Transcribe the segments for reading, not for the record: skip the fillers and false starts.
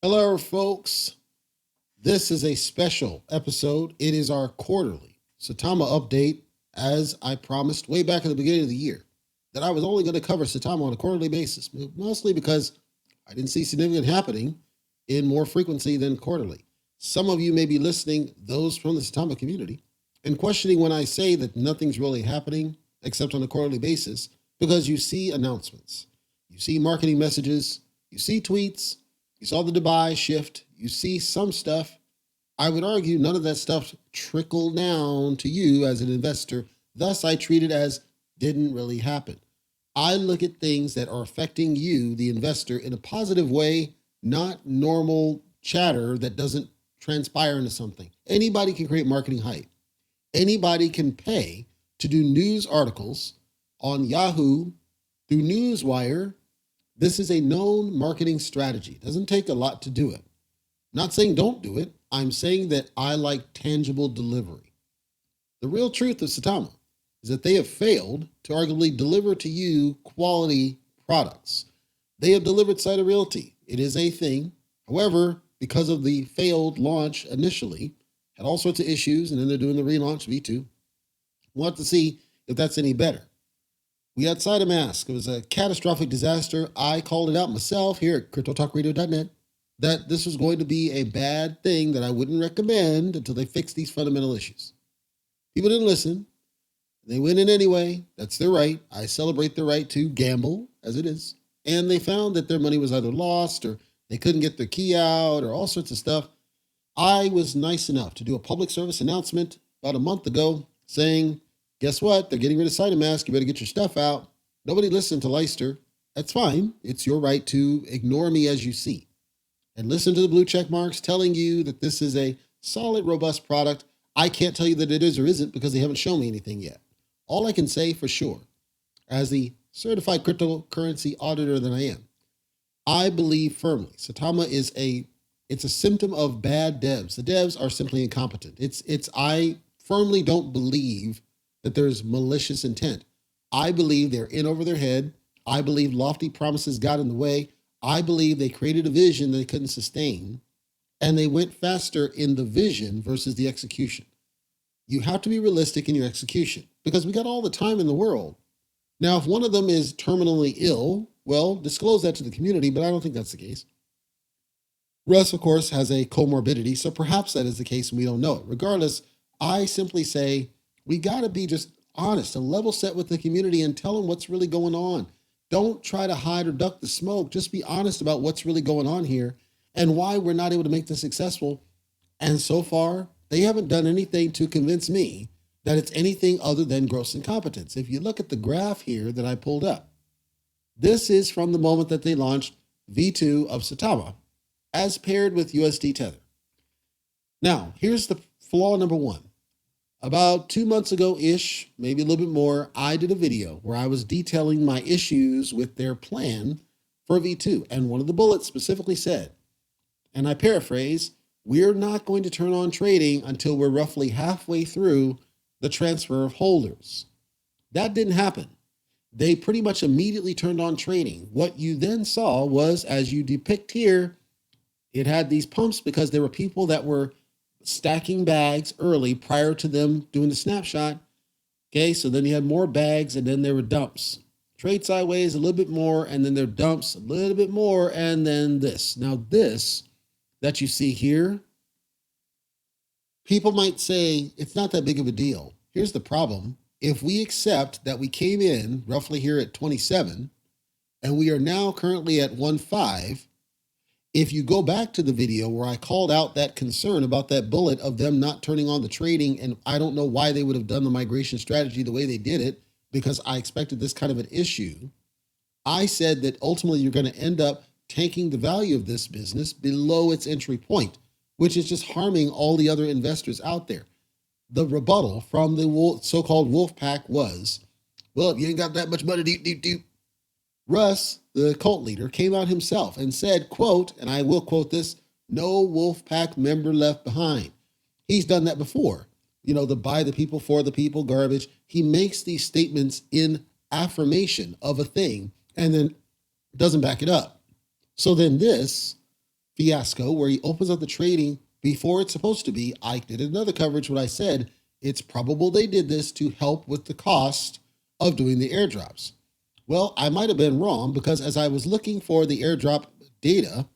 Hello, folks. This is a special episode. It is our quarterly SAITAMA update, as I promised way back at the beginning of the year, that I was only going to cover SAITAMA on a quarterly basis, mostly because I didn't see significant happening in more frequency than quarterly. Some of you may be listening, those from the SAITAMA community, and questioning when I say that nothing's really happening except on a quarterly basis, because you see announcements, you see marketing messages, you see tweets, you saw the Dubai shift, you see some stuff. I would argue none of that stuff trickled down to you as an investor. Thus, I treat it as didn't really happen. I look at things that are affecting you, the investor, in a positive way, not normal chatter that doesn't transpire into something. Anybody can create marketing hype. Anybody can pay to do news articles on Yahoo, through Newswire. This is a known marketing strategy. It doesn't take a lot to do it. Not saying don't do it. I'm saying that I like tangible delivery. The real truth of SAITAMA is that they have failed to arguably deliver to you quality products. They have delivered Site of Realty. It is a thing. However, because of the failed launch initially, had all sorts of issues, and then they're doing the relaunch V2. We'll have to see if that's any better. We had SAITAMA. It was a catastrophic disaster. I called it out myself here at CryptoTalkRadio.net that this was going to be a bad thing that I wouldn't recommend until they fix these fundamental issues. People didn't listen. They went in anyway. That's their right. I celebrate their right to gamble, as it is. And they found that their money was either lost or they couldn't get their key out or all sorts of stuff. I was nice enough to do a public service announcement about a month ago saying, guess what? They're getting rid of SAITAMA. You better get your stuff out. Nobody listened to Leicester. That's fine. It's your right to ignore me as you see. And listen to the blue check marks telling you that this is a solid, robust product. I can't tell you that it is or isn't because they haven't shown me anything yet. All I can say for sure, as the certified cryptocurrency auditor that I am, I believe firmly SAITAMA is it's a symptom of bad devs. The devs are simply incompetent. I firmly don't believe that there's malicious intent. I believe they're in over their head. I believe lofty promises got in the way. I believe they created a vision that they couldn't sustain, and they went faster in the vision versus the execution. You have to be realistic in your execution because we got all the time in the world. Now, if one of them is terminally ill, well, disclose that to the community, but I don't think that's the case. Russ, of course, has a comorbidity, so perhaps that is the case and we don't know it. Regardless, I simply say, we got to be just honest and level set with the community and tell them what's really going on. Don't try to hide or duck the smoke. Just be honest about what's really going on here and why we're not able to make this successful. And so far, they haven't done anything to convince me that it's anything other than gross incompetence. If you look at the graph here that I pulled up, this is from the moment that they launched V2 of SAITAMA as paired with USD Tether. Now, here's the flaw number one. About 2 months ago-ish, maybe a little bit more, I did a video where I was detailing my issues with their plan for V2. And one of the bullets specifically said, and I paraphrase, we're not going to turn on trading until we're roughly halfway through the transfer of holders. That didn't happen. They pretty much immediately turned on trading. What you then saw was, as you depict here, it had these pumps because there were people that were stacking bags early prior to them doing the snapshot. Okay, so then you had more bags and then there were dumps. Trade sideways a little bit more and then there are dumps a little bit more and then this. Now this that you see here, people might say it's not that big of a deal. Here's the problem. If we accept that we came in roughly here at 27 and we are now currently at 1.5, if you go back to the video where I called out that concern about that bullet of them not turning on the trading, and I don't know why they would have done the migration strategy the way they did it, because I expected this kind of an issue. I said that ultimately you're going to end up tanking the value of this business below its entry point, which is just harming all the other investors out there. The rebuttal from the so-called wolf pack was, well, if you ain't got that much money, Russ, the cult leader, came out himself and said, quote, and I will quote this, no Wolfpack member left behind. He's done that before. You know, the by the people, for the people garbage. He makes these statements in affirmation of a thing and then doesn't back it up. So then this fiasco where he opens up the trading before it's supposed to be. I did another coverage when I said it's probable they did this to help with the cost of doing the airdrops. Well, I might have been wrong because as I was looking for the airdrop data,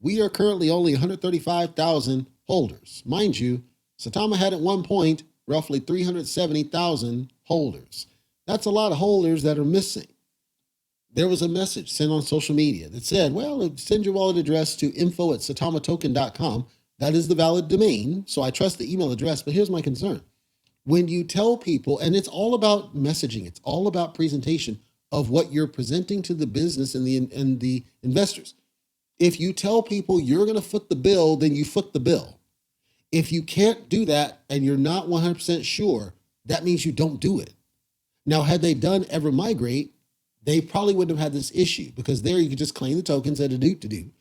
we are currently only 135,000 holders. Mind you, Saitama had at one point roughly 370,000 holders. That's a lot of holders that are missing. There was a message sent on social media that said, well, send your wallet address to info@saitamatoken.com. That is the valid domain, so I trust the email address, but here's my concern. When you tell people, and it's all about messaging, it's all about presentation of what you're presenting to the business and the investors. If you tell people you're going to foot the bill, then you foot the bill. If you can't do that and you're not 100% sure, that means you don't do it. Now, had they done Ever Migrate, they probably wouldn't have had this issue because there you could just claim the tokens at a do.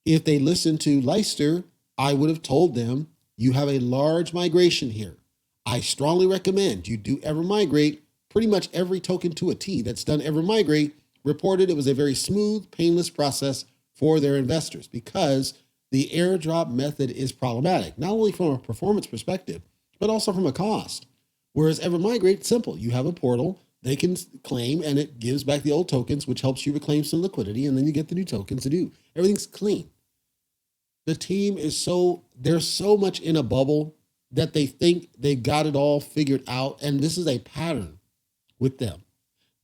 If they listened to Leicester, I would have told them, you have a large migration here. I strongly recommend you do Ever Migrate. Pretty much every token to a T that's done Ever Migrate reported it was a very smooth, painless process for their investors because the airdrop method is problematic, not only from a performance perspective, but also from a cost. Whereas Ever Migrate, simple. You have a portal, they can claim, and it gives back the old tokens, which helps you reclaim some liquidity, and then you get the new tokens to do. Everything's clean. The team is they're so much in a bubble that they think they've got it all figured out, and this is a pattern with them.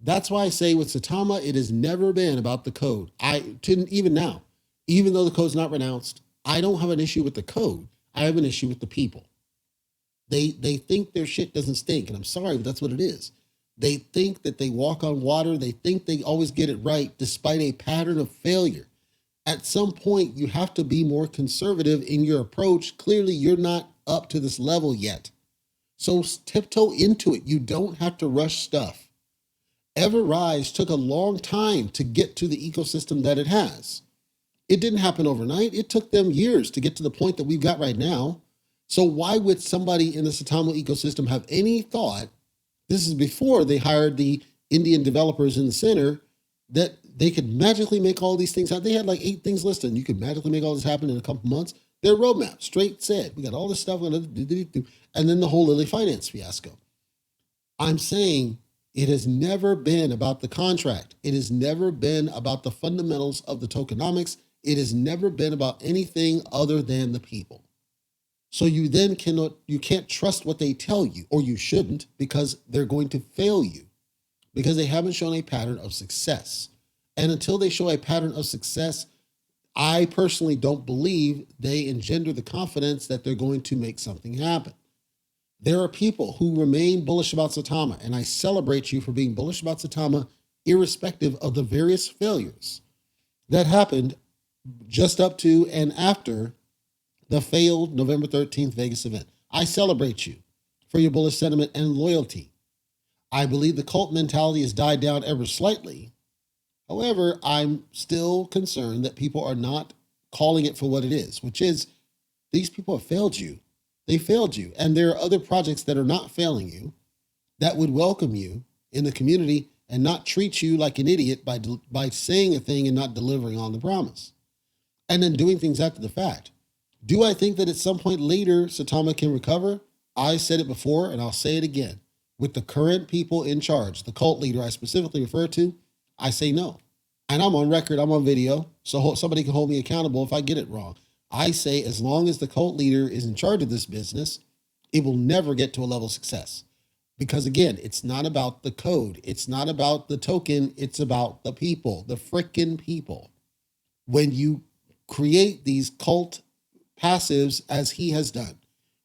That's why I say with Saitama, it has never been about the code. Even now, even though the code's not renounced, I don't have an issue with the code. I have an issue with the people. They think their shit doesn't stink, and I'm sorry, but that's what it is. They think that they walk on water. They think they always get it right despite a pattern of failure. At some point, you have to be more conservative in your approach. Clearly, you're not up to this level yet. So tiptoe into it. You don't have to rush stuff. Everrise took a long time to get to the ecosystem that it has. It didn't happen overnight. It took them years to get to the point that we've got right now. So why would somebody in the Saitama ecosystem have any thought, this is before they hired the Indian developers in the center, that they could magically make all these things happen? They had like 8 things listed, and you could magically make all this happen in a couple months. Their roadmap straight said, we got all this stuff, and then the whole Lily Finance fiasco. I'm saying it has never been about the contract. It has never been about the fundamentals of the tokenomics. It has never been about anything other than the people. So you then you can't trust what they tell you, or you shouldn't, because they're going to fail you because they haven't shown a pattern of success. And until they show a pattern of success, I personally don't believe they engender the confidence that they're going to make something happen. There are people who remain bullish about Saitama, and I celebrate you for being bullish about Saitama, irrespective of the various failures that happened just up to and after the failed November 13th Vegas event. I celebrate you for your bullish sentiment and loyalty. I believe the cult mentality has died down ever slightly. However, I'm still concerned that people are not calling it for what it is, which is these people have failed you. They failed you. And there are other projects that are not failing you that would welcome you in the community and not treat you like an idiot by saying a thing and not delivering on the promise. And then doing things after the fact. Do I think that at some point later Saitama can recover? I said it before and I'll say it again. With the current people in charge, the cult leader I specifically refer to, I say no. And I'm on record, I'm on video, so somebody can hold me accountable if I get it wrong. I say as long as the cult leader is in charge of this business, it will never get to a level of success. Because again, it's not about the code. It's not about the token. It's about the people, the frickin' people. When you create these cult passives as he has done,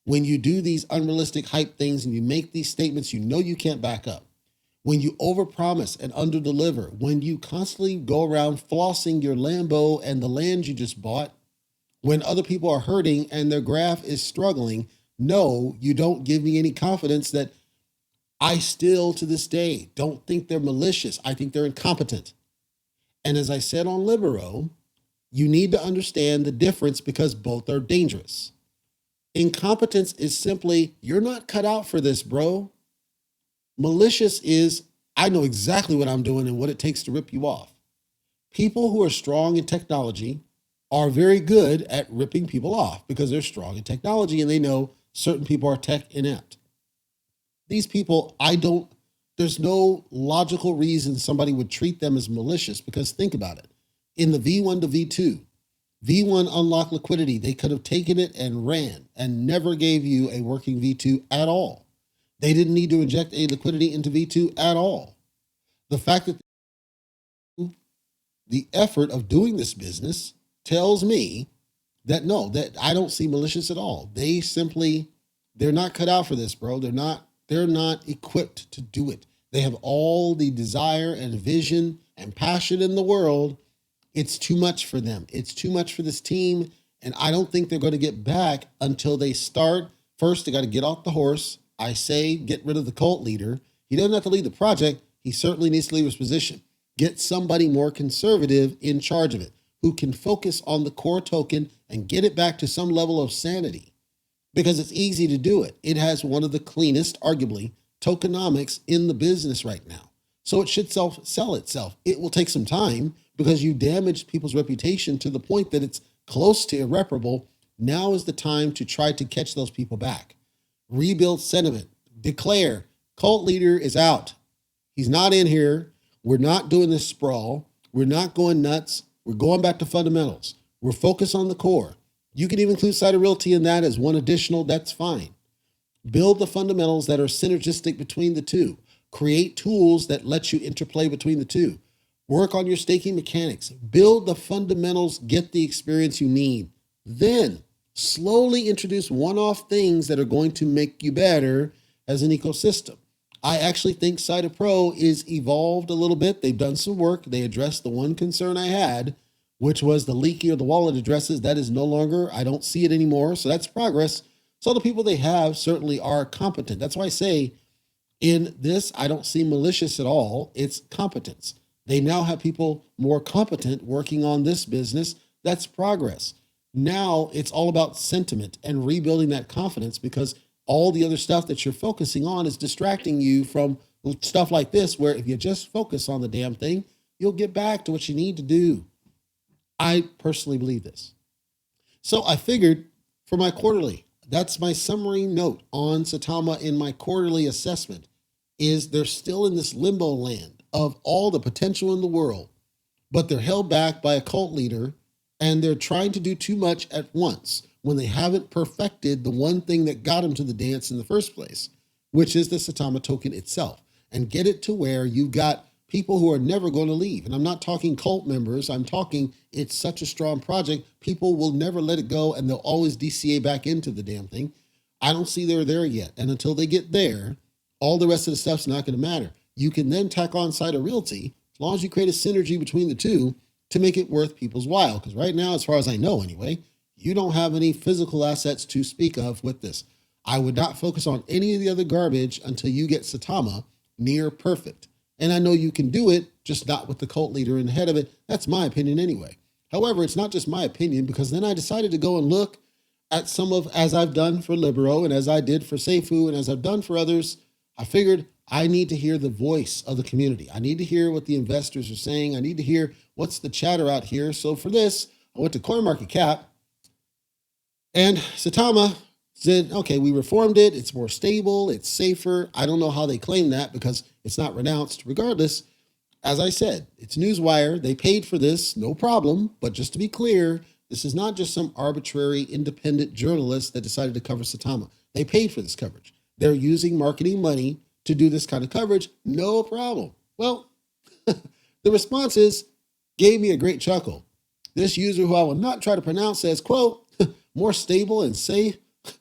when you do these unrealistic hype things and you make these statements you know you can't back up, when you overpromise and underdeliver, when you constantly go around flossing your Lambo and the land you just bought, when other people are hurting and their graph is struggling, no, you don't give me any confidence that I still to this day don't think they're malicious. I think they're incompetent. And as I said on Libero, you need to understand the difference because both are dangerous. Incompetence is simply, you're not cut out for this, bro. Malicious is, I know exactly what I'm doing and what it takes to rip you off. People who are strong in technology are very good at ripping people off because they're strong in technology and they know certain people are tech inept. These people, there's no logical reason somebody would treat them as malicious because think about it. In the V1 to V2, V1 unlocked liquidity. They could have taken it and ran and never gave you a working V2 at all. They didn't need to inject a liquidity into V2 at all. The fact that the effort of doing this business tells me that no, that I don't see malicious at all. They're not cut out for this, bro. They're not equipped to do it. They have all the desire and vision and passion in the world. It's too much for them. It's too much for this team. And I don't think they're going to get back until they start. First, they got to get off the horse. I say get rid of the cult leader. He doesn't have to lead the project. He certainly needs to leave his position. Get somebody more conservative in charge of it who can focus on the core token and get it back to some level of sanity because it's easy to do it. It has one of the cleanest, arguably, tokenomics in the business right now. So it should sell itself. It will take some time because you damaged people's reputation to the point that it's close to irreparable. Now is the time to try to catch those people back. Rebuild sentiment. Declare, cult leader is out. He's not in here. We're not doing this sprawl. We're not going nuts. We're going back to fundamentals. We're focused on the core. You can even include Site Realty in that as one additional, that's fine. Build the fundamentals that are synergistic between the two. Create tools that let you interplay between the two. Work on your staking mechanics. Build the fundamentals, get the experience you need. Then slowly introduce one-off things that are going to make you better as an ecosystem. I actually think Saita Pro is evolved a little bit. They've done some work. They addressed the one concern I had, which was the leaking of the wallet addresses. That is no longer, I don't see it anymore. So that's progress. So the people they have certainly are competent. That's why I say in this, I don't see malicious at all. It's competence. They now have people more competent working on this business. That's progress. Now it's all about sentiment and rebuilding that confidence because all the other stuff that you're focusing on is distracting you from stuff like this, where if you just focus on the damn thing, you'll get back to what you need to do. I personally believe this. So I figured for my quarterly, that's my summary note on SAITAMA in my quarterly assessment, is they're still in this limbo land of all the potential in the world, but they're held back by a cult leader and they're trying to do too much at once when they haven't perfected the one thing that got them to the dance in the first place, which is the SAITAMA token itself, and get it to where you've got people who are never going to leave. And I'm not talking cult members. I'm talking it's such a strong project. People will never let it go and they'll always DCA back into the damn thing. I don't see they're there yet. And until they get there, all the rest of the stuff's not going to matter. You can then tack on Site Realty as long as you create a synergy between the two to make it worth people's while. Because right now, as far as I know anyway, you don't have any physical assets to speak of with this. I would not focus on any of the other garbage until you get SAITAMA near perfect. And I know you can do it, just not with the cult leader in the head of it. That's my opinion anyway. However, it's not just my opinion, because then I decided to go and look at some of, as I've done for Libero and as I did for Seifu and as I've done for others, I figured I need to hear the voice of the community. I need to hear what the investors are saying. I need to hear what's the chatter out here. So for this, I went to CoinMarketCap and SAITAMA said, okay, we reformed it. It's more stable. It's safer. I don't know how they claim that because it's not renounced. Regardless, as I said, it's Newswire. They paid for this, no problem. But just to be clear, this is not just some arbitrary independent journalist that decided to cover SAITAMA. They paid for this coverage. They're using marketing money to do this kind of coverage. No problem. Well, the responses gave me a great chuckle. This user, who I will not try to pronounce, says, quote, more stable and safe.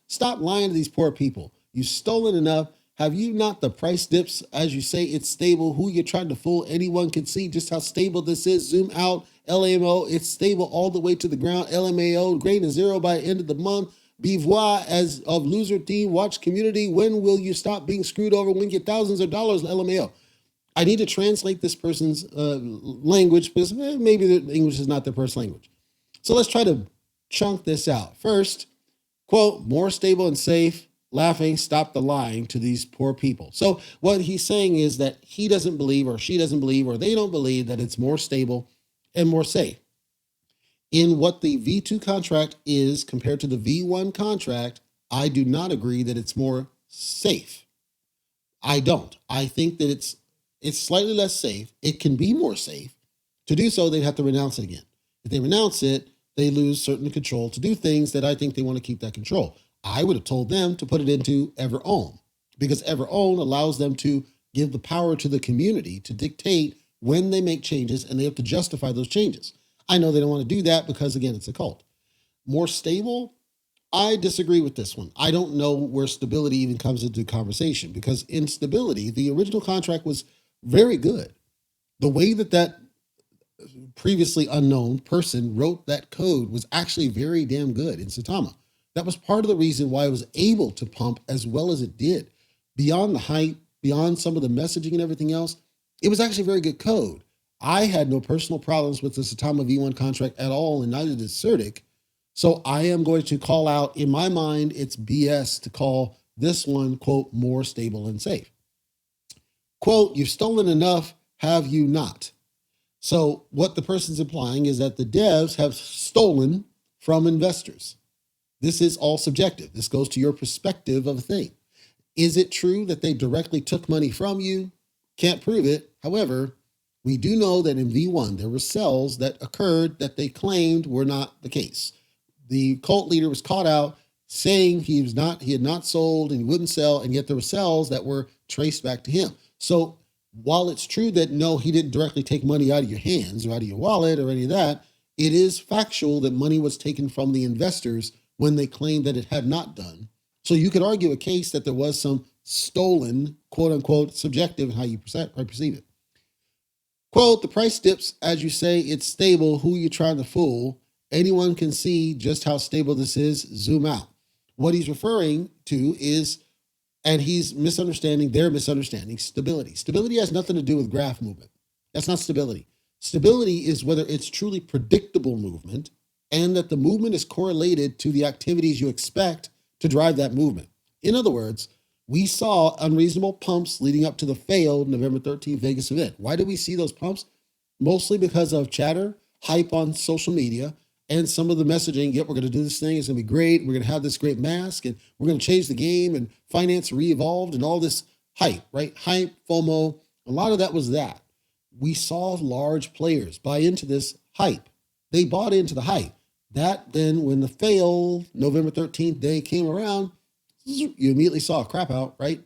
Stop lying to these poor people. You've stolen enough. Have you not the price dips as you say it's stable? Who you're trying to fool? Anyone can see just how stable this is. Zoom out. LMO, it's stable all the way to the ground. LMAO, greater than zero by end of the month. Bivois as of loser team. Watch community. When will you stop being screwed over when you get thousands of dollars in LMAO? I need to translate this person's language because maybe the English is not their first language. So let's try to chunk this out. First, quote, more stable and safe, laughing, stop the lying to these poor people. So what he's saying is that he doesn't believe or she doesn't believe or they don't believe that it's more stable and more safe. In what the V2 contract is compared to the V1 contract, I do not agree that it's more safe. I don't. I think that it's slightly less safe. It can be more safe. To do so, they'd have to renounce it again. If they renounce it, they lose certain control to do things that I think they want to keep that control. I would have told them to put it into EverOwn, because EverOwn allows them to give the power to the community to dictate when they make changes, and they have to justify those changes. I know they don't want to do that because, again, it's a cult. More stable, I disagree with this one. I don't know where stability even comes into conversation, because in stability, the original contract was very good. The way that previously unknown person wrote that code was actually very damn good in SAITAMA. That was part of the reason why it was able to pump as well as it did. Beyond the hype, beyond some of the messaging and everything else, it was actually very good code. I had no personal problems with the SAITAMA V1 contract at all, and neither did Certic. So I am going to call out, in my mind, it's BS to call this one, quote, more stable and safe. Quote, you've stolen enough, have you not? So what the person's implying is that the devs have stolen from investors. This is all subjective. This goes to your perspective of a thing. Is it true that they directly took money from you? Can't prove it. However, we do know that in V1, there were sales that occurred that they claimed were not the case. The cult leader was caught out saying he had not sold and he wouldn't sell, and yet there were sales that were traced back to him. So while it's true that no, he didn't directly take money out of your hands or out of your wallet or any of that, it is factual that money was taken from the investors when they claimed that it had not done. So you could argue a case that there was some stolen, quote unquote, subjective in how you perceive it. Quote, the price dips as you say it's stable. Who are you trying to fool? Anyone can see just how stable this is. Zoom out. What he's referring to is, and he's misunderstanding, they're misunderstanding stability. Stability has nothing to do with graph movement. That's not stability. Stability is whether it's truly predictable movement and that the movement is correlated to the activities you expect to drive that movement. In other words, we saw unreasonable pumps leading up to the failed November 13th Vegas event. Why did we see those pumps? Mostly because of chatter, hype on social media, and some of the messaging. Yep, we're going to do this thing. It's going to be great. We're going to have this great mask, and we're going to change the game, and finance re-evolved, and all this hype, right? Hype, FOMO. A lot of that was that. We saw large players buy into this hype. They bought into the hype. That then, when the fail November 13th day came around, you immediately saw a crap out, right?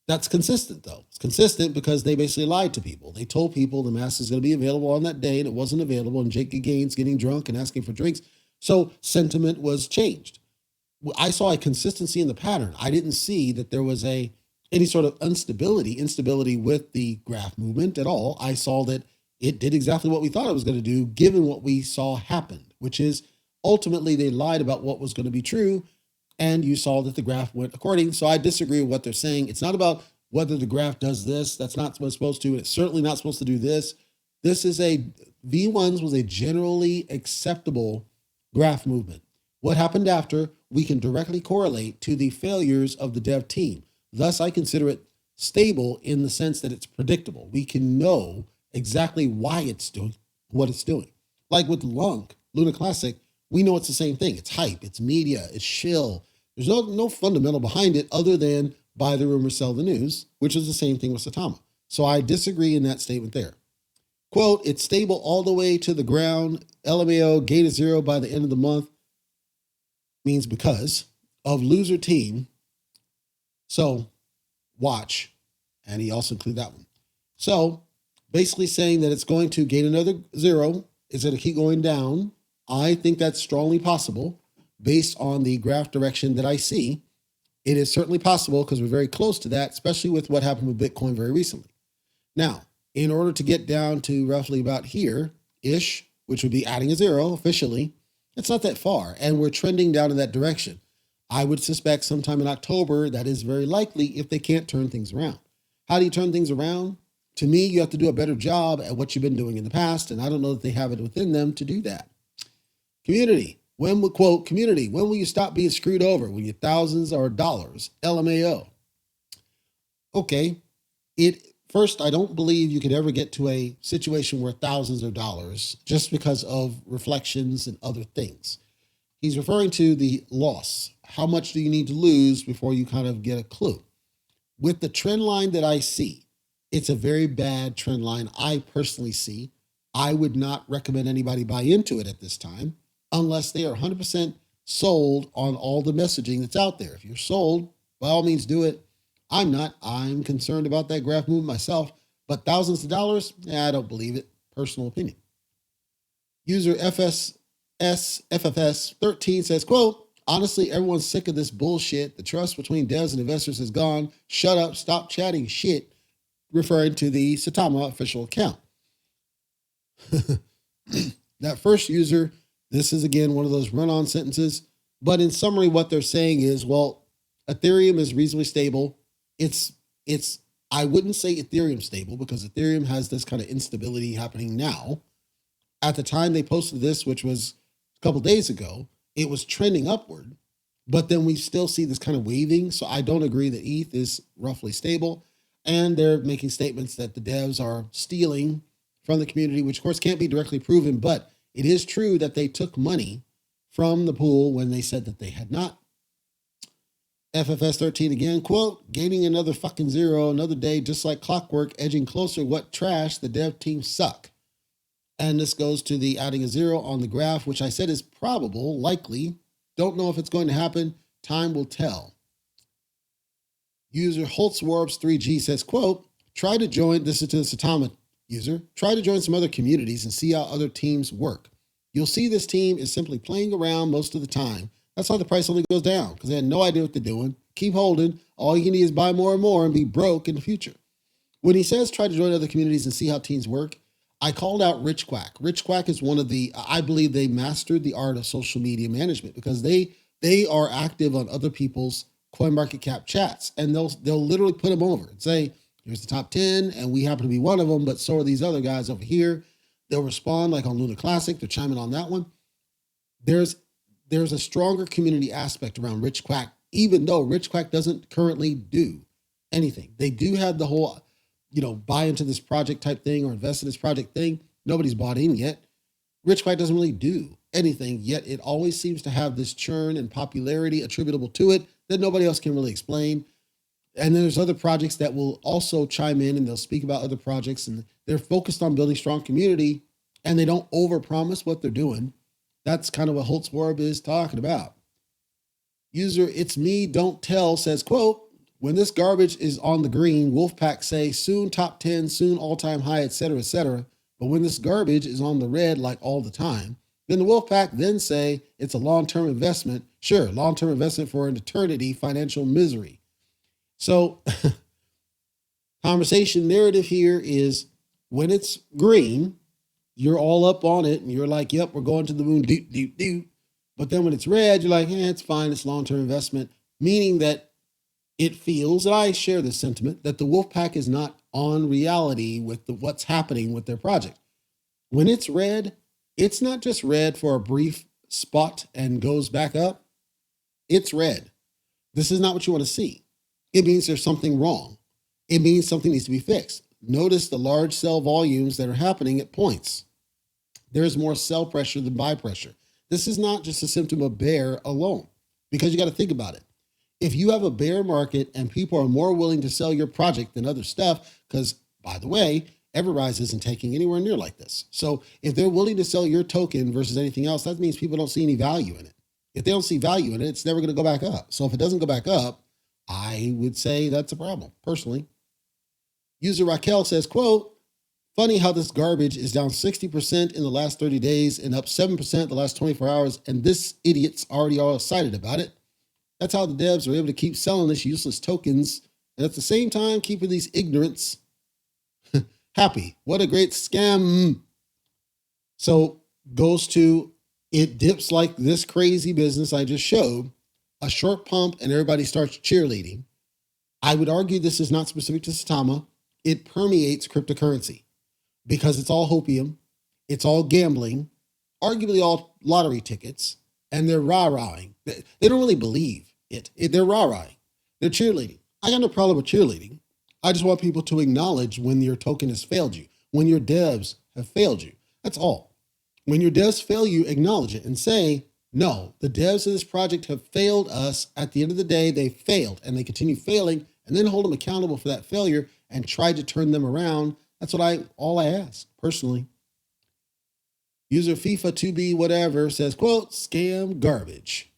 That's consistent, though. It's consistent because they basically lied to people. They told people the mask is going to be available on that day, and it wasn't available, and Jake Gaines getting drunk and asking for drinks. So sentiment was changed. I saw a consistency in the pattern. I didn't see that there was any sort of instability with the graph movement at all. I saw that it did exactly what we thought it was going to do, given what we saw happened, which is ultimately they lied about what was going to be true, and you saw that the graph went according. So I disagree with what they're saying. It's not about whether the graph does this. That's not what it's supposed to. And it's certainly not supposed to do this. This is V1's was a generally acceptable graph movement. What happened after, we can directly correlate to the failures of the dev team. Thus, I consider it stable in the sense that it's predictable. We can know exactly why it's doing what it's doing. Like with Luna Classic, we know it's the same thing. It's hype, it's media, it's shill. There's no fundamental behind it other than buy the rumor, sell the news, which is the same thing with SAITAMA. So I disagree in that statement there. Quote, it's stable all the way to the ground. LMAO, gain of 0 by the end of the month means because of loser team. So watch. And he also included that one. So basically saying that it's going to gain another 0. Is it going to keep going down? I think that's strongly possible based on the graph direction that I see. It is certainly possible because we're very close to that, especially with what happened with Bitcoin very recently. Now, in order to get down to roughly about here-ish, which would be adding a 0 officially, it's not that far, and we're trending down in that direction. I would suspect sometime in October, that is very likely if they can't turn things around. How do you turn things around? To me, you have to do a better job at what you've been doing in the past, and I don't know that they have it within them to do that. Community, when will you stop being screwed over when your thousands are dollars? LMAO. Okay, First, I don't believe you could ever get to a situation where thousands of dollars just because of reflections and other things. He's referring to the loss. How much do you need to lose before you kind of get a clue? With the trend line that I see, it's a very bad trend line I personally see. I would not recommend anybody buy into it at this time unless they are 100% sold on all the messaging that's out there. If you're sold, by all means do it. I'm not. I'm concerned about that graph movement myself, but thousands of dollars, I don't believe it. Personal opinion. User FFS13 says, quote, honestly, everyone's sick of this bullshit. The trust between devs and investors has gone. Shut up. Stop chatting shit, referring to the SAITAMA official account. That first user, this is again one of those run-on sentences, but in summary, what they're saying is, well, Ethereum is reasonably stable. It's I wouldn't say Ethereum stable because Ethereum has this kind of instability happening now. At the time they posted this, which was a couple days ago, it was trending upward, but then we still see this kind of waving. So I don't agree that ETH is roughly stable. And they're making statements that the devs are stealing from the community, which of course can't be directly proven, but it is true that they took money from the pool when they said that they had not. FFS13 again, quote, gaining another fucking zero, another day, just like clockwork, edging closer. What trash, the dev team suck. And this goes to the adding a zero on the graph, which I said is probable, likely. Don't know if it's going to happen. Time will tell. User Holtzwarbs3G says, quote, try to join, this is to the SAITAMA user, try to join some other communities and see how other teams work. You'll see this team is simply playing around most of the time. That's why the price only goes down, because they had no idea what they're doing. Keep holding. All you need is buy more and more and be broke in the future. When he says try to join other communities and see how teams work, I called out Rich Quack. Rich Quack is one of the, I believe they mastered the art of social media management because they are active on other people's CoinMarketCap chats, and they'll literally put them over and say, here's the top 10, and we happen to be one of them, but so are these other guys over here. They'll respond like on Luna Classic. They're chiming on that one. There's a stronger community aspect around Rich Quack, even though Rich Quack doesn't currently do anything. They do have the whole, buy into this project type thing or invest in this project thing. Nobody's bought in yet. Rich Quack doesn't really do anything, yet it always seems to have this churn and popularity attributable to it that nobody else can really explain. And then there's other projects that will also chime in and they'll speak about other projects, and they're focused on building strong community and they don't overpromise what they're doing. That's kind of what Holtzwarb is talking about. User It's Me Don't Tell says, quote, when this garbage is on the green, Wolfpack say soon top 10, soon all-time high, etc., etc. But when this garbage is on the red like all the time, then the Wolfpack then say it's a long-term investment. Sure, long-term investment for an eternity, financial misery. So conversation narrative here is when it's green, you're all up on it and you're like, yep, we're going to the moon, do. But then when it's red, you're like, it's fine, it's long-term investment, meaning that it feels, and I share this sentiment, that the Wolfpack is not on reality with what's happening with their project. When it's red, it's not just red for a brief spot and goes back up. It's red. This is not what you want to see. It means there's something wrong. It means something needs to be fixed. Notice the large sell volumes that are happening at points. There's more sell pressure than buy pressure. This is not just a symptom of bear alone, because you got to think about it. If you have a bear market and people are more willing to sell your project than other stuff, because by the way, Everrise isn't taking anywhere near like this. So if they're willing to sell your token versus anything else, that means people don't see any value in it. If they don't see value in it, it's never going to go back up. So if it doesn't go back up, I would say that's a problem, personally. User Raquel says, quote, funny how this garbage is down 60% in the last 30 days and up 7% the last 24 hours, and this idiot's already all excited about it. That's how the devs are able to keep selling this useless tokens and at the same time keeping these ignorants happy. What a great scam. So goes to, it dips like this crazy business I just showed, a short pump and everybody starts cheerleading. I would argue this is not specific to SAITAMA. It permeates cryptocurrency because it's all hopium, it's all gambling, arguably all lottery tickets, and they're rah-rahing. They don't really believe it. They're rah-rahing. They're cheerleading. I got no problem with cheerleading. I just want people to acknowledge when your token has failed you, when your devs have failed you. That's all. When your devs fail you, acknowledge it and say, no, the devs of this project have failed us. At the end of the day, they failed and they continue failing, and then hold them accountable for that failure and try to turn them around. That's all I ask personally. User FIFA 2B whatever says, quote, scam garbage.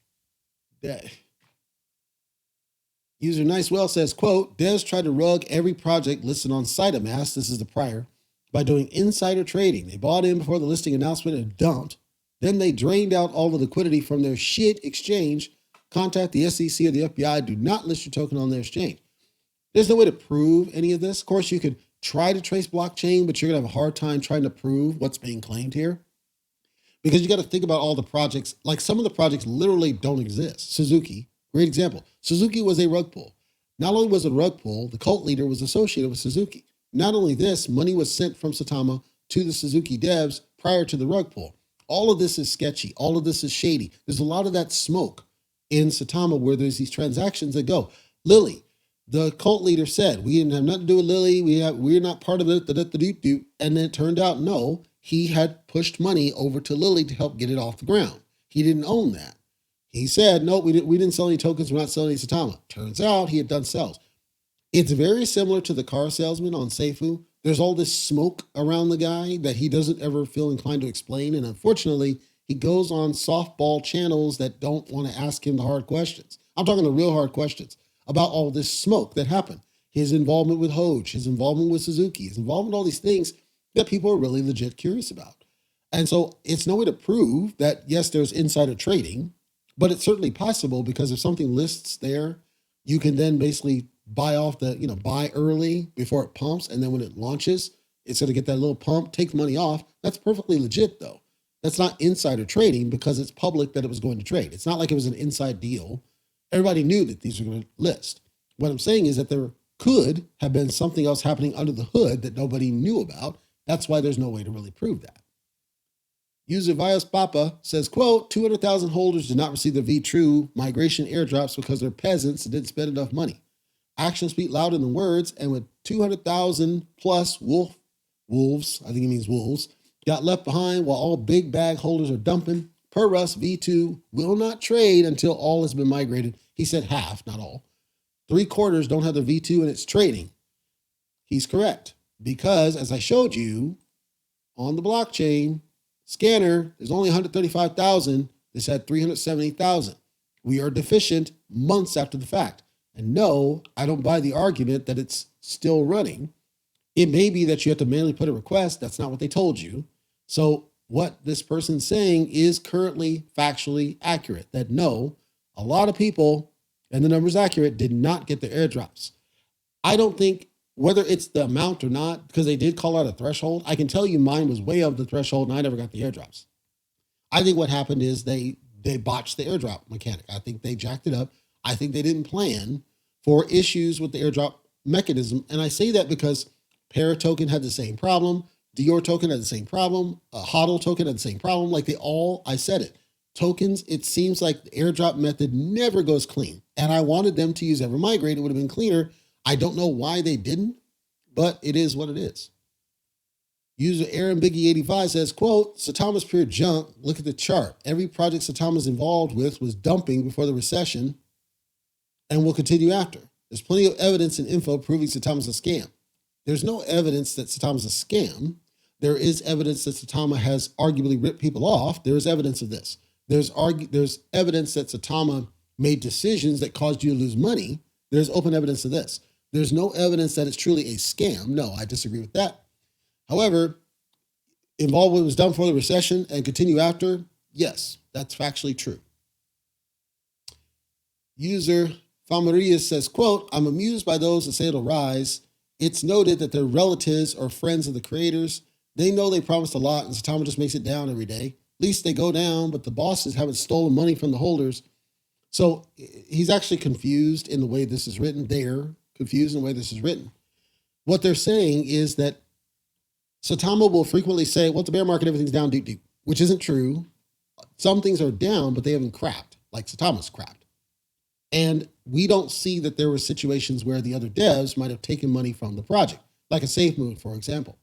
User Nicewell says, quote, devs tried to rug every project listed on SAITAMA, this is the prior, by doing insider trading. They bought in before the listing announcement and dumped. Then they drained out all the liquidity from their shit exchange. Contact the SEC or the FBI. Do not list your token on their exchange. There's no way to prove any of this. Of course, you could try to trace blockchain, but you're going to have a hard time trying to prove what's being claimed here. Because you got to think about all the projects. Like some of the projects literally don't exist. Suzuki, great example. Suzuki was a rug pull. Not only was it a rug pull, the cult leader was associated with Suzuki. Not only this, money was sent from SAITAMA to the Suzuki devs prior to the rug pull. All of this is sketchy. All of this is shady. There's a lot of that smoke in SAITAMA where there's these transactions that go. Lily, the cult leader said, we didn't have nothing to do with Lily. We're not part of it. And then it turned out, no, he had pushed money over to Lily to help get it off the ground. He didn't own that. He said, no, we didn't sell any tokens. We're not selling any SAITAMA. Turns out he had done sales. It's very similar to the car salesman on Seifu. There's all this smoke around the guy that he doesn't ever feel inclined to explain. And unfortunately, he goes on softball channels that don't want to ask him the hard questions. I'm talking the real hard questions about all this smoke that happened. His involvement with Hoge, his involvement with Suzuki, his involvement with all these things that people are really legit curious about. And so it's no way to prove that, yes, there's insider trading, but it's certainly possible because if something lists there, you can then basically buy off buy early before it pumps. And then when it launches, it's going to get that little pump, take the money off. That's perfectly legit though. That's not insider trading because it's public that it was going to trade. It's not like it was an inside deal. Everybody knew that these were going to list. What I'm saying is that there could have been something else happening under the hood that nobody knew about. That's why there's no way to really prove that. User Vias Papa says, quote, 200,000 holders did not receive the V-True migration airdrops because they're peasants and didn't spend enough money. Actions speak louder than words, and with 200,000 plus wolves, I think he means wolves, got left behind while all big bag holders are dumping. Per Russ, V2 will not trade until all has been migrated. He said half, not all. 3/4 don't have the V2 and it's trading. He's correct because, as I showed you on the blockchain scanner, there's only 135,000. This had 370,000. We are deficient months after the fact. And no, I don't buy the argument that it's still running. It may be that you have to manually put a request. That's not what they told you. So what this person's saying is currently factually accurate, that no, a lot of people, and the number's accurate, did not get their airdrops. I don't think whether it's the amount or not, because they did call out a threshold, I can tell you mine was way over the threshold and I never got the airdrops. I think what happened is they botched the airdrop mechanic. I think they jacked it up. I think they didn't plan for issues with the airdrop mechanism. And I say that because Paratoken had the same problem. Dior token had the same problem. HODL token had the same problem. Like I said it. Tokens, it seems like the airdrop method never goes clean. And I wanted them to use Evermigrate. It would have been cleaner. I don't know why they didn't, but it is what it is. User Aaron Biggie 85 says, quote, SAITAMA's pure junk. Look at the chart. Every project SAITAMA's involved with was dumping before the recession and will continue after. There's plenty of evidence and info proving SAITAMA's a scam. There's no evidence that SAITAMA's a scam. There is evidence that SAITAMA has arguably ripped people off. There is evidence of this. There's evidence that SAITAMA made decisions that caused you to lose money. There's open evidence of this. There's no evidence that it's truly a scam. No, I disagree with that. However, involvement was done before the recession and continue after. Yes, that's factually true. User Famarias says, quote, I'm amused by those that say it'll rise. It's noted that their relatives or friends of the creators. They know they promised a lot and SAITAMA just makes it down every day. At least they go down, but the bosses haven't stolen money from the holders. So he's actually confused in the way this is written. They're confused in the way this is written. What they're saying is that SAITAMA will frequently say, well, it's a bear market, everything's down, deep, which isn't true. Some things are down, but they haven't crapped, like SAITAMA's crapped. And we don't see that there were situations where the other devs might have taken money from the project, like a safe move, for example.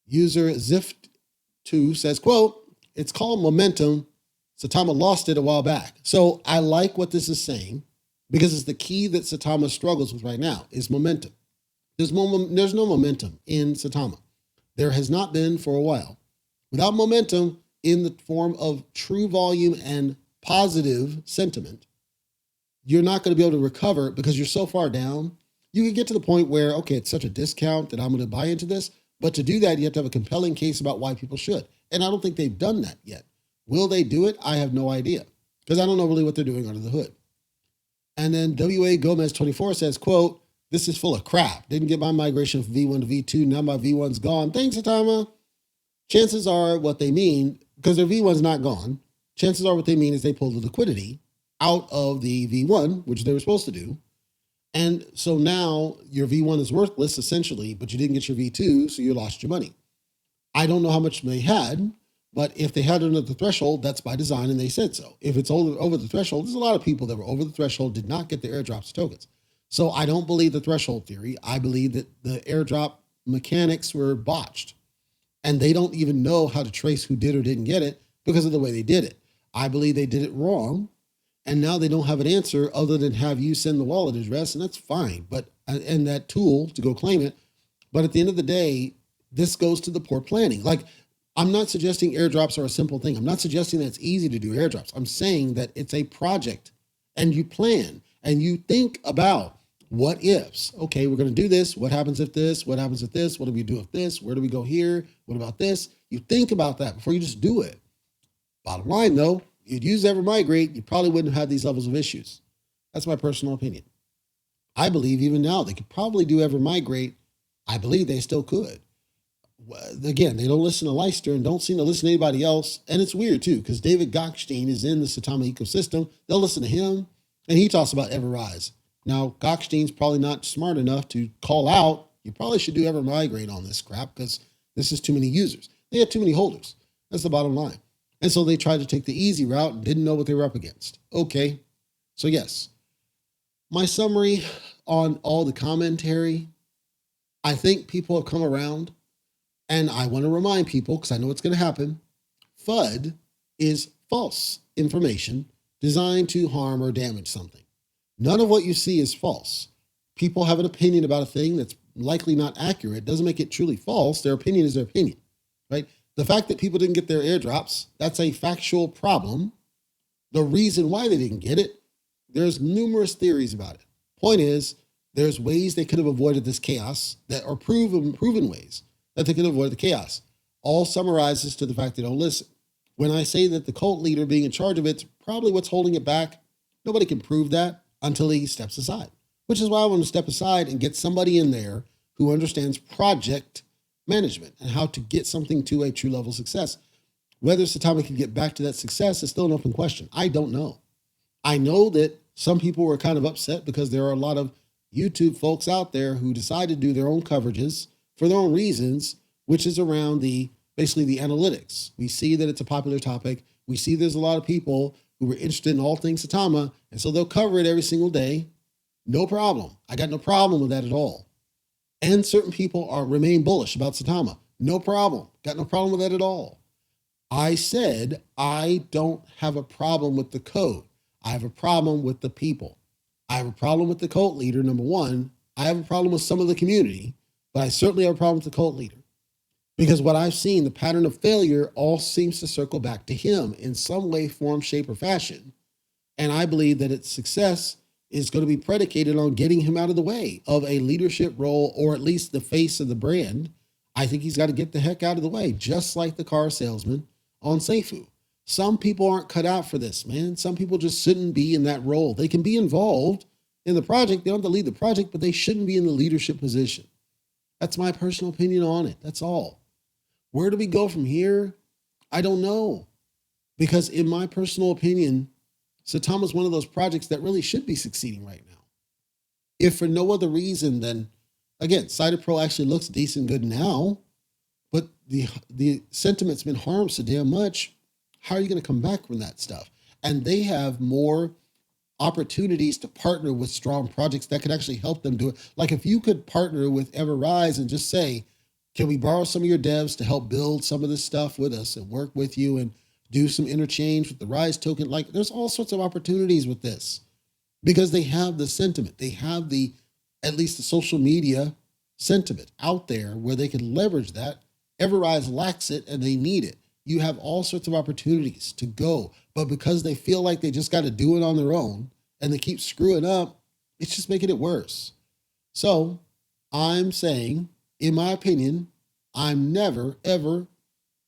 User Zift2 says, quote, it's called momentum. Saitama lost it a while back. So I like what this is saying because it's the key that Saitama struggles with right now is momentum. There's no momentum in Saitama. There has not been for a while. Without momentum in the form of true volume and positive sentiment, you're not going to be able to recover because you're so far down. You can get to the point where, okay, it's such a discount that I'm going to buy into this. But to do that, you have to have a compelling case about why people should. And I don't think they've done that yet. Will they do it? I have no idea because I don't know really what they're doing under the hood. And then WA Gomez 24 says, quote, this is full of crap. Didn't get my migration from V1 to V2. Now my V1's gone. Thanks, Saitama. Chances are what they mean, because their V1's not gone, chances are what they mean is they pulled the liquidity out of the V1, which they were supposed to do. And so now your V1 is worthless essentially, but you didn't get your V2, so you lost your money. I don't know how much they had, but if they had it under the threshold, that's by design, and they said so. If it's over the threshold, there's a lot of people that were over the threshold, did not get the airdrops tokens. So I don't believe the threshold theory. I believe that the airdrop mechanics were botched, and they don't even know how to trace who did or didn't get it because of the way they did it. I believe they did it wrong, and now they don't have an answer other than have you send the wallet address, and that's fine. But and that tool to go claim it. But at the end of the day, this goes to the poor planning. Like, I'm not suggesting airdrops are a simple thing. I'm not suggesting that it's easy to do airdrops. I'm saying that it's a project, and you plan and you think about what ifs. Okay, we're going to do this. What happens if this? What happens if this? What do we do if this? Where do we go here? What about this? You think about that before you just do it. Bottom line, though, you'd use Evermigrate, you probably wouldn't have these levels of issues. That's my personal opinion. I believe even now they could probably do Evermigrate. I believe they still could. Again, they don't listen to Leicester and don't seem to listen to anybody else. And it's weird, too, because David Gokhshtein is in the SAITAMA ecosystem. They'll listen to him, and he talks about Everrise. Now, Gokhstein's probably not smart enough to call out, you probably should do Evermigrate on this crap because this is too many users. They had too many holders. That's the bottom line. And so they tried to take the easy route and didn't know what they were up against. Okay, so yes, my summary on all the commentary, I think people have come around, and I want to remind people, because I know what's going to happen, FUD is false information designed to harm or damage something. None of what you see is false. People have an opinion about a thing that's likely not accurate. Doesn't make it truly false. Their opinion is their opinion, right? The fact that people didn't get their airdrops, that's a factual problem. The reason why they didn't get it, there's numerous theories about it. Point is, there's ways they could have avoided this chaos that are proven ways that they could avoid the chaos. All summarizes to the fact they don't listen. When I say that the cult leader being in charge of it's probably what's holding it back, nobody can prove that until he steps aside, which is why I want to step aside and get somebody in there who understands project management and how to get something to a true level of success. Whether Saitama can get back to that success is still an open question. I don't know. I know that some people were kind of upset because there are a lot of YouTube folks out there who decide to do their own coverages for their own reasons, which is around basically the analytics. We see that it's a popular topic. We see there's a lot of people who were interested in all things Saitama, and so they'll cover it every single day. No problem. I got no problem with that at all. And certain people remain bullish about Saitama. No problem. Got no problem with that at all. I said I don't have a problem with the code. I have a problem with the people. I have a problem with the cult leader, number one. I have a problem with some of the community, but I certainly have a problem with the cult leader. Because what I've seen, the pattern of failure all seems to circle back to him in some way, form, shape, or fashion. And I believe that its success is going to be predicated on getting him out of the way of a leadership role, or at least the face of the brand. I think he's got to get the heck out of the way, just like the car salesman on Seifu. Some people aren't cut out for this, man. Some people just shouldn't be in that role. They can be involved in the project. They don't have to lead the project, but they shouldn't be in the leadership position. That's my personal opinion on it. That's all. Where do we go from here? I don't know. Because in my personal opinion, Saitama is one of those projects that really should be succeeding right now. If for no other reason than, again, SaitaPro actually looks decent good now, but the sentiment's been harmed so damn much. How are you going to come back from that stuff? And they have more opportunities to partner with strong projects that could actually help them do it. Like if you could partner with Everrise and just say, can we borrow some of your devs to help build some of this stuff with us and work with you and do some interchange with the Rise token? Like there's all sorts of opportunities with this because they have the sentiment. They have at least the social media sentiment out there where they can leverage that. Everrise lacks it and they need it. You have all sorts of opportunities to go, but because they feel like they just got to do it on their own and they keep screwing up, it's just making it worse. So I'm saying, in my opinion, I'm never, ever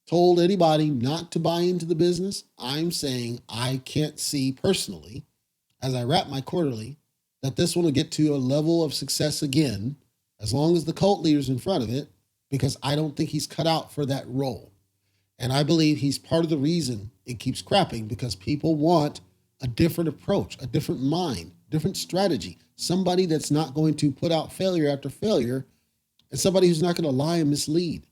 told anybody not to buy into the business. I'm saying I can't see personally, as I wrap my quarterly, that this one will get to a level of success again, as long as the cult leader's in front of it, because I don't think he's cut out for that role. And I believe he's part of the reason it keeps crapping, because people want a different approach, a different mind, different strategy, somebody that's not going to put out failure after failure, and somebody who's not going to lie and mislead.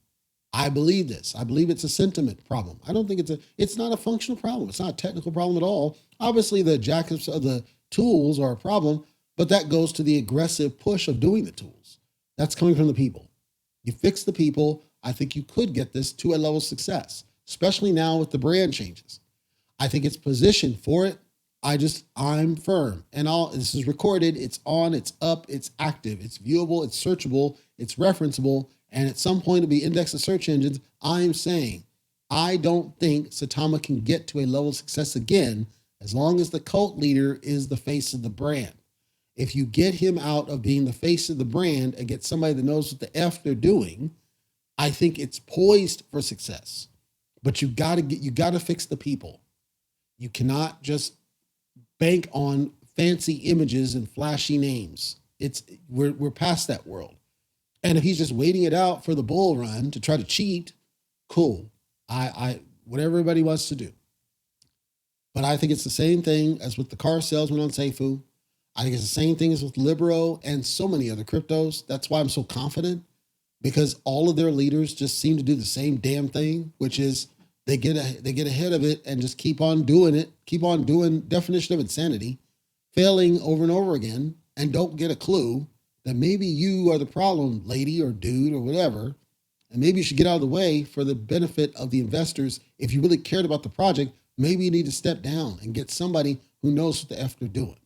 I believe this. I believe it's a sentiment problem. I don't think it's not a functional problem. It's not a technical problem at all. Obviously, the jackups of the tools are a problem, but that goes to the aggressive push of doing the tools. That's coming from the people. You fix the people, I think you could get this to a level of success, especially now with the brand changes. I think it's positioned for it. I'm firm. And this is recorded, it's on, it's up, it's active, it's viewable, it's searchable, it's referenceable, and at some point it'll be indexed to search engines. I'm saying I don't think SAITAMA can get to a level of success again as long as the cult leader is the face of the brand. If you get him out of being the face of the brand and get somebody that knows what the F they're doing, I think it's poised for success. But you gotta fix the people. You cannot just bank on fancy images and flashy names. We're past that world. And if he's just waiting it out for the bull run to try to cheat, cool. Whatever everybody wants to do. But I think it's the same thing as with the car salesman on Seifu. I think it's the same thing as with Libero and so many other cryptos. That's why I'm so confident, because all of their leaders just seem to do the same damn thing, which is they get ahead of it and just keep on doing it, keep on doing definition of insanity, failing over and over again, and don't get a clue that maybe you are the problem, lady or dude or whatever, and maybe you should get out of the way for the benefit of the investors. If you really cared about the project, maybe you need to step down and get somebody who knows what the F they're doing.